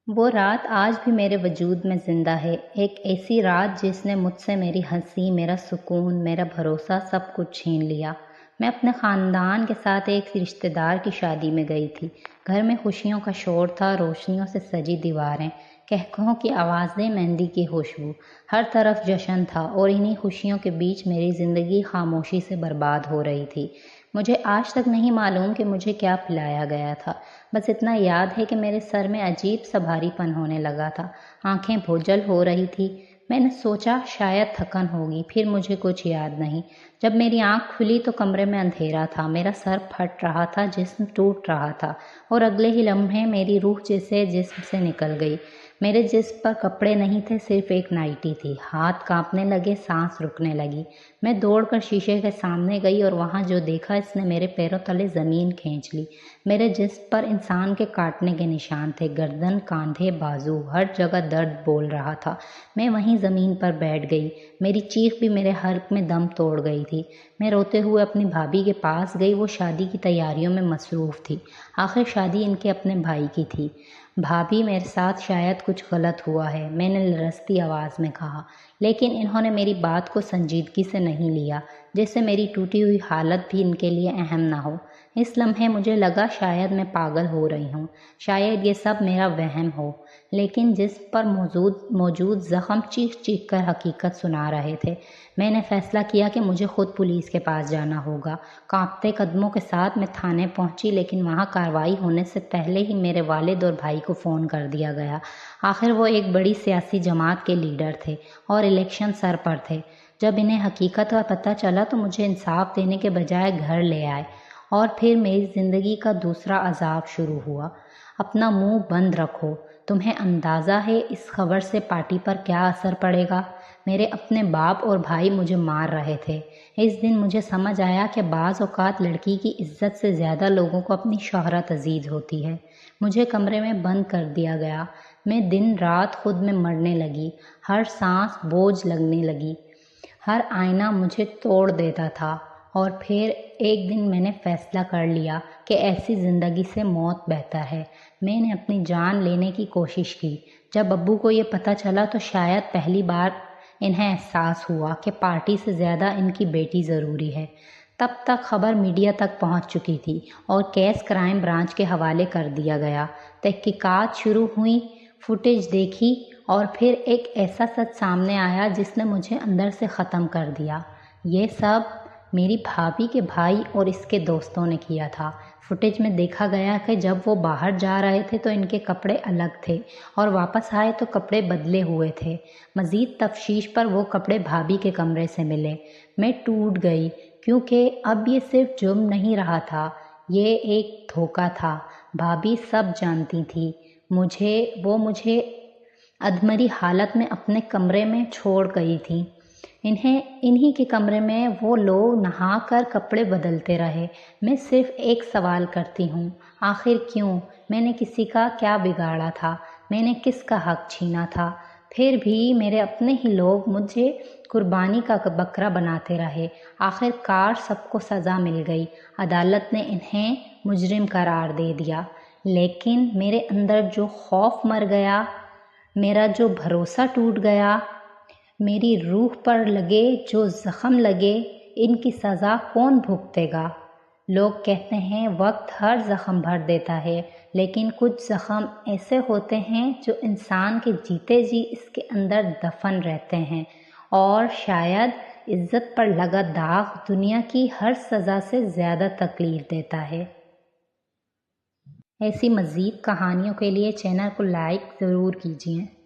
وہ رات آج بھی میرے وجود میں زندہ ہے، ایک ایسی رات جس نے مجھ سے میری ہنسی، میرا سکون، میرا بھروسہ سب کچھ چھین لیا۔ میں اپنے خاندان کے ساتھ ایک رشتہ دار کی شادی میں گئی تھی۔ گھر میں خوشیوں کا شور تھا، روشنیوں سے سجی دیواریں، کہکہوں کی آوازیں، مہندی کی خوشبو، ہر طرف جشن تھا اور انہی خوشیوں کے بیچ میری زندگی خاموشی سے برباد ہو رہی تھی۔ مجھے آج تک نہیں معلوم کہ مجھے کیا پلایا گیا تھا، بس اتنا یاد ہے کہ میرے سر میں عجیب سا بھاری پن ہونے لگا تھا، آنکھیں بھوجل ہو رہی تھی۔ میں نے سوچا شاید تھکن ہوگی، پھر مجھے کچھ یاد نہیں۔ جب میری آنکھ کھلی تو کمرے میں اندھیرا تھا، میرا سر پھٹ رہا تھا، جسم ٹوٹ رہا تھا اور اگلے ہی لمحے میری روح جیسے جسم سے نکل گئی۔ میرے جسم پر کپڑے نہیں تھے، صرف ایک نائٹی تھی۔ ہاتھ کانپنے لگے، سانس رکنے لگی۔ میں دوڑ کر شیشے کے سامنے گئی اور وہاں جو دیکھا اس نے میرے پیروں تلے زمین کھینچ لی۔ میرے جسم پر انسان کے کاٹنے کے نشان تھے، گردن، کاندھے، بازو، ہر جگہ درد بول رہا تھا۔ میں وہیں زمین پر بیٹھ گئی، میری چیخ بھی میرے حلق میں دم توڑ گئی تھی۔ میں روتے ہوئے اپنی بھابھی کے پاس گئی، وہ شادی کی تیاریوں میں مصروف تھی۔ آخر شادی ان کے اپنے بھائی کی تھی۔ بھابھی میرے ساتھ شاید کچھ غلط ہوا ہے، میں نے لرزتی آواز میں کہا، لیکن انہوں نے میری بات کو سنجیدگی سے نہیں لیا، جیسے میری ٹوٹی ہوئی حالت بھی ان کے لیے اہم نہ ہو۔ اس لمحے مجھے لگا شاید میں پاگل ہو رہی ہوں، شاید یہ سب میرا وہم ہو، لیکن جسم پر موجود زخم چیخ چیخ کر حقیقت سنا رہے تھے۔ میں نے فیصلہ کیا کہ مجھے خود پولیس کے پاس جانا ہوگا۔ کانپتے قدموں کے ساتھ میں تھانے پہنچی، لیکن وہاں کارروائی ہونے سے پہلے ہی میرے والد اور بھائی کو فون کر دیا گیا۔ آخر وہ ایک بڑی سیاسی جماعت کے لیڈر تھے اور الیکشن سر پر تھے۔ جب انہیں حقیقت کا پتہ چلا تو مجھے انصاف دینے کے بجائے گھر لے آئے، اور پھر میری زندگی کا دوسرا عذاب شروع ہوا۔ اپنا منہ بند رکھو، تمہیں اندازہ ہے اس خبر سے پارٹی پر کیا اثر پڑے گا؟ میرے اپنے باپ اور بھائی مجھے مار رہے تھے۔ اس دن مجھے سمجھ آیا کہ بعض اوقات لڑکی کی عزت سے زیادہ لوگوں کو اپنی شہرت عزیز ہوتی ہے۔ مجھے کمرے میں بند کر دیا گیا۔ میں دن رات خود میں مرنے لگی، ہر سانس بوجھ لگنے لگی، ہر آئینہ مجھے توڑ دیتا تھا۔ اور پھر ایک دن میں نے فیصلہ کر لیا کہ ایسی زندگی سے موت بہتر ہے۔ میں نے اپنی جان لینے کی کوشش کی۔ جب ابو کو یہ پتہ چلا تو شاید پہلی بار انہیں احساس ہوا کہ پارٹی سے زیادہ ان کی بیٹی ضروری ہے۔ تب تک خبر میڈیا تک پہنچ چکی تھی اور کیس کرائم برانچ کے حوالے کر دیا گیا۔ تحقیقات شروع ہوئیں، فوٹیج دیکھی اور پھر ایک ایسا سچ سامنے آیا جس نے مجھے اندر سے ختم کر دیا۔ یہ سب میری بھابھی کے بھائی اور اس کے دوستوں نے کیا تھا۔ فوٹیج میں دیکھا گیا کہ جب وہ باہر جا رہے تھے تو ان کے کپڑے الگ تھے اور واپس آئے تو کپڑے بدلے ہوئے تھے۔ مزید تفتیش پر وہ کپڑے بھابھی کے کمرے سے ملے۔ میں ٹوٹ گئی، کیونکہ اب یہ صرف جرم نہیں رہا تھا، یہ ایک دھوکہ تھا۔ بھابھی سب جانتی تھی۔ وہ مجھے ادھمری حالت میں اپنے کمرے میں چھوڑ گئی تھی۔ انہی کے کمرے میں وہ لوگ نہا کر کپڑے بدلتے رہے۔ میں صرف ایک سوال کرتی ہوں، آخر کیوں؟ میں نے کسی کا کیا بگاڑا تھا؟ میں نے کس کا حق چھینا تھا؟ پھر بھی میرے اپنے ہی لوگ مجھے قربانی کا بکرا بناتے رہے۔ آخر کار سب کو سزا مل گئی، عدالت نے انہیں مجرم قرار دے دیا، لیکن میرے اندر جو خوف مر گیا، میرا جو بھروسہ ٹوٹ گیا، میری روح پر لگے جو زخم لگے، ان کی سزا کون بھگتے گا؟ لوگ کہتے ہیں وقت ہر زخم بھر دیتا ہے، لیکن کچھ زخم ایسے ہوتے ہیں جو انسان کے جیتے جی اس کے اندر دفن رہتے ہیں، اور شاید عزت پر لگا داغ دنیا کی ہر سزا سے زیادہ تکلیف دیتا ہے۔ ایسی مزید کہانیوں کے لیے چینل کو لائک ضرور کیجیے۔